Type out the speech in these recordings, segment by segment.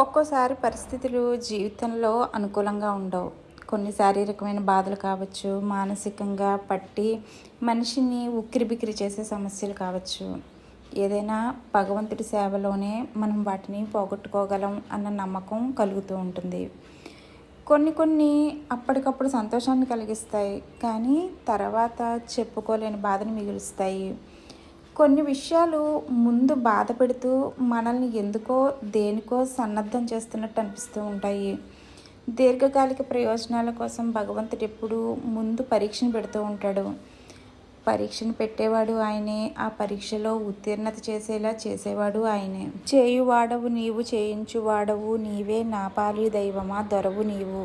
ఒక్కోసారి పరిస్థితులు జీవితంలో అనుకూలంగా ఉండవు. కొన్ని శారీరకమైన బాధలు కావచ్చు, మానసికంగా పట్టి మనిషిని ఉక్కిరిబిక్కిరి చేసే సమస్యలు కావచ్చు. ఏదైనా భగవంతుడి సేవలోనే మనం వాటిని పోగొట్టుకోగలం అన్న నమ్మకం కలుగుతూ ఉంటుంది. కొన్ని కొన్ని అప్పటికప్పుడు సంతోషాన్ని కలిగిస్తాయి, కానీ తర్వాత చెప్పుకోలేని బాధను మిగులుస్తాయి. కొన్ని విషయాలు ముందు బాధ పెడుతూ మనల్ని ఎందుకో దేనికో సన్నద్ధం చేస్తున్నట్టు అనిపిస్తూ ఉంటాయి. దీర్ఘకాలిక ప్రయోజనాల కోసం భగవంతుడు ఎప్పుడూ ముందు పరీక్షను పెడుతూ ఉంటాడు. పరీక్షను పెట్టేవాడు ఆయనే, ఆ పరీక్షలో ఉత్తీర్ణత చేసేలా చేసేవాడు ఆయనే. చేయువాడవు నీవు, చేయించువాడవు నీవే, నా పాలి దైవమా దొరవు నీవు.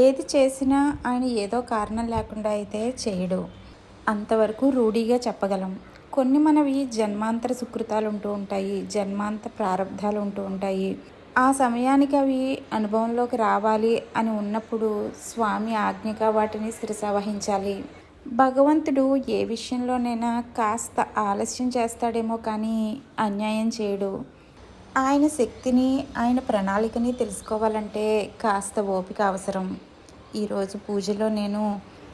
ఏది చేసినా ఆయన ఏదో కారణం లేకుండా అయితే చేయడు. అంతవరకు రూఢిగా చెప్పగలం. కొన్ని మనవి జన్మాంతర సుకృతాలు ఉంటూ ఉంటాయి, జన్మాంత ప్రారంధాలు ఉంటూ ఉంటాయి. ఆ సమయానికి అవి అనుభవంలోకి రావాలి అని ఉన్నప్పుడు స్వామి ఆజ్ఞగా వాటిని శిరసావహించాలి. భగవంతుడు ఏ విషయంలోనైనా కాస్త ఆలస్యం చేస్తాడేమో కానీ అన్యాయం చేయడు. ఆయన శక్తిని, ఆయన ప్రణాళికని తెలుసుకోవాలంటే కాస్త ఓపిక అవసరం. ఈరోజు పూజలో నేను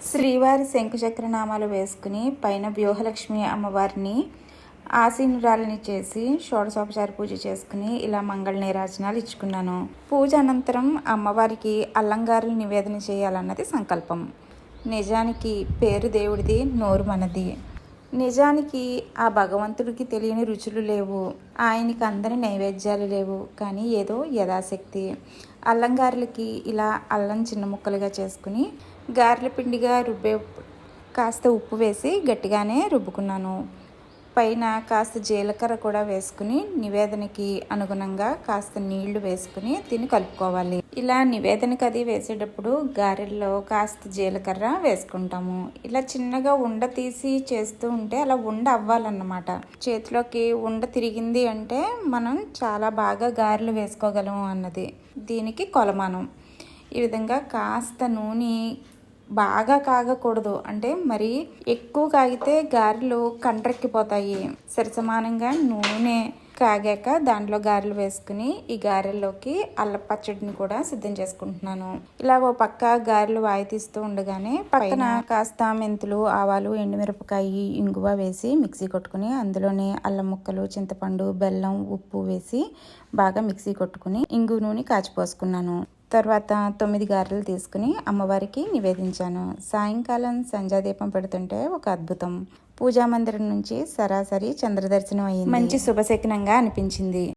శ్రీవారి శంకుచక్ర నామాలు వేసుకుని పైన వ్యూహలక్ష్మి అమ్మవారిని ఆసీనురాలని చేసి షోడశోపచార పూజ చేసుకుని ఇలా మంగళ నీరాజనాలు ఇచ్చుకున్నాను. పూజ అనంతరం అమ్మవారికి అల్లంగారులు నివేదన చేయాలన్నది సంకల్పం. నిజానికి పేరు దేవుడిది, నోరు మనది. నిజానికి ఆ భగవంతుడికి తెలియని రుచులు లేవు, ఆయనకి అందని నైవేద్యాలు లేవు. కానీ ఏదో యథాశక్తి అల్లంగారులకి ఇలా అల్లం చిన్న ముక్కలుగా చేసుకుని గారెల పిండిగా కాస్త ఉప్పు వేసి గట్టిగానే రుబ్బుకున్నాను. పైన కాస్త జీలకర్ర కూడా వేసుకుని నివేదనకి అనుగుణంగా కాస్త నీళ్లు వేసుకుని దీన్ని కలుపుకోవాలి. ఇలా నివేదనకి అది వేసేటప్పుడు గారెల్లో కాస్త జీలకర్ర వేసుకుంటాము. ఇలా చిన్నగా ఉండ తీసి చేస్తూ ఉంటే అలా ఉండ అవ్వాలన్నమాట. చేతిలోకి ఉండ తిరిగింది అంటే మనం చాలా బాగా గారెలు వేసుకోగలము అన్నది దీనికి కొలమానం. ఈ విధంగా కాస్త నూనె బాగా కాగకూడదు, అంటే మరి ఎక్కువ కాగితే గారెలు కండ్రెక్కిపోతాయి. సరిసమానంగా నూనె కాగాక దాంట్లో గారెలు వేసుకుని ఈ గారెల్లోకి అల్ల పచ్చడిని కూడా సిద్ధం చేసుకుంటున్నాను. ఇలా ఓ పక్క గారెలు వాయి తీస్తూ ఉండగానే పక్కన కాస్త మెంతులు, ఆవాలు, ఎండుమిరపకాయ, ఇంగువ వేసి మిక్సీ కొట్టుకుని అందులోనే అల్లం ముక్కలు, చింతపండు, బెల్లం, ఉప్పు వేసి బాగా మిక్సీ కొట్టుకుని ఇంగు నూనె కాచిపోసుకున్నాను. తర్వాత 9 గారెలు తీసుకుని అమ్మవారికి నివేదించాను. సాయంకాలం సంధ్యాదీపం పెడుతుంటే ఒక అద్భుతం. పూజా మందిరం నుంచి సరాసరి చంద్రదర్శనం అయ్యింది. మంచి శుభశకునంగా అనిపించింది.